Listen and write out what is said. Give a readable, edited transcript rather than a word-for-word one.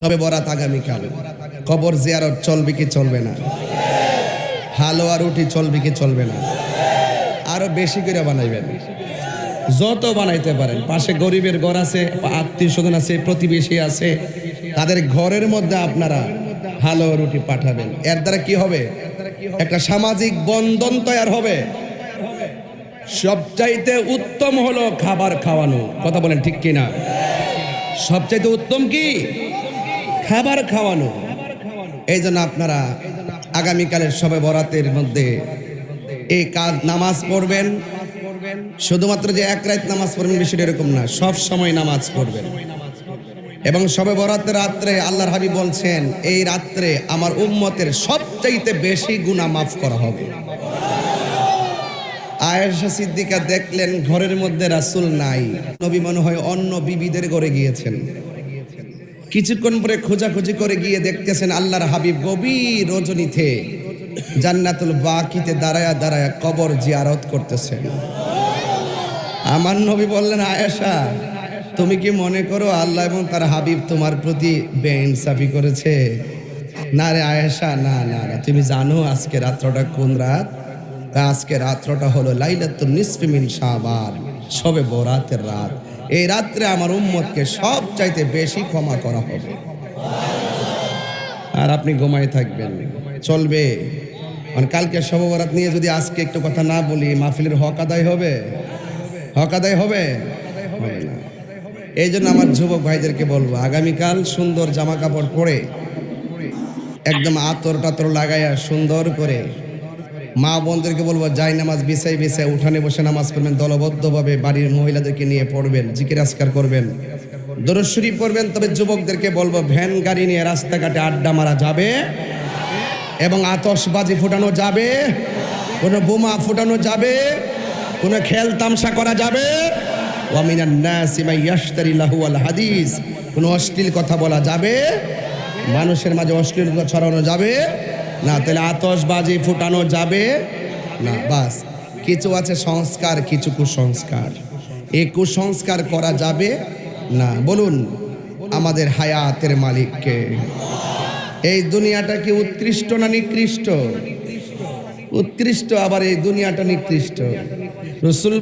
তবে বরাত আগামীকাল। কবর জিয়ারত চলবে কি চলবে না? হালুয়া রুটি চলবে কি চলবে না? আরো বেশি করে বানাইবেন, যত বানাইতে পারেন। পাশে গরিবের ঘর আছে, আত্মীয় স্বজন আছে, প্রতিবেশী আছে, তাদের ঘরের মধ্যে আপনারা হালুয়া রুটি পাঠাবেন। এর দ্বারা কি হবে? একটা সামাজিক বন্ধন তৈরি হবে। সবচাইতে উত্তম হলো খাবার খাওয়ানো। কথা বলেন ঠিক কিনা? সবচাইতে উত্তম কি? খাবার খাওয়ানো। এই জন্য আপনারা আগামীকালের শবে বরাতের মধ্যে এই কাজ নামাজ পড়বেন। শুধুমাত্র যে এক রাত নামাজ পড়বেন বিষয়টা এরকম না, সব সময় নামাজ পড়বেন। এবং শবে বরাতের রাত্রে আল্লাহর হাবিব বলছেন, এই রাত্রে আমার উম্মতের সবচাইতে বেশি গুনাহ মাফ করা হবে। আয়েশা সিদ্দিকা দেখলেন ঘরের মধ্যে রাসূল নাই, নবী মনে হয় অন্য বিবিদের ঘরে গিয়েছেন। কিছুক্ষণ পরে খোঁজাখুঁজি করে গিয়ে দেখতেছেন আল্লাহর হাবিব গভীর রজনীতে জান্নাতুল বাকিতে দাঁড়ায়া দাঁড়ায়া কবর জিয়ারত করতেছেন। আমার নবী বললেন, আয়েশা তুমি কি মনে করো আল্লাহ এবং তার হাবিব তোমার প্রতি বেইনসাফি করেছে? না রে আয়েশা, না না না, তুমি জানো আজকে রাত্রটা কোন রাত? আজকে রাত্রটা হলো লাইলাতুন নিসফি মিন শাবান, শবে বরাতের রাত। এই রাত্রে আমার উম্মতকে সব চাইতে বেশি ক্ষমা করা হবে। আর আপনি ঘুমায় থাকবেন, চলবে? মানে কালকে শবে বরাত নিয়ে যদি আজকে একটু কথা না বলি, মাহফিলের হক আদায় হবে? হক আদায় হবে? হবে না। এই জন্য আমার যুবক ভাইদেরকে বলবো, আগামীকাল সুন্দর জামা কাপড় পরে একদম আতর টাতর লাগাইয়া সুন্দর করে, মা বোনদেরকে বলবো যাই নামাজ বিছাই বিছাই উঠানে বসে নামাজ পড়বেন, দলবদ্ধভাবে বাড়ির মহিলাদেরকে নিয়ে পড়বেন, জিকির আজকার করবেন, দরুদ শরীফ পড়বেন। তবে যুবকদেরকে বলবো ভ্যান গাড়ি নিয়ে রাস্তাঘাটে আড্ডা মারা যাবে এবং আতশবাজি ফুটানো যাবে, কোনো বোমা ফুটানো যাবে, কোনো খেল তামসা করা যাবে। ওয়া মিনান নাসি মান ইয়াশতারি লাহুয়াল হাদিস, কোনো অশ্লীল কথা বলা যাবে, মানুষের মাঝে অশ্লীলতা ছড়ানো যাবে না। তাহলে আতশবাজি ফুটানো যাবে না। বাস কিছু আছে সংস্কার, কিছু কুসংস্কার। এই কুসংস্কার করা যাবে না। বলুন আমাদের হায়াতের মালিককে। এই দুনিয়াটা কি উৎকৃষ্ট না নিকৃষ্ট? উৎকৃষ্ট। আবার এই দুনিয়াটা নিকৃষ্ট। রাসূল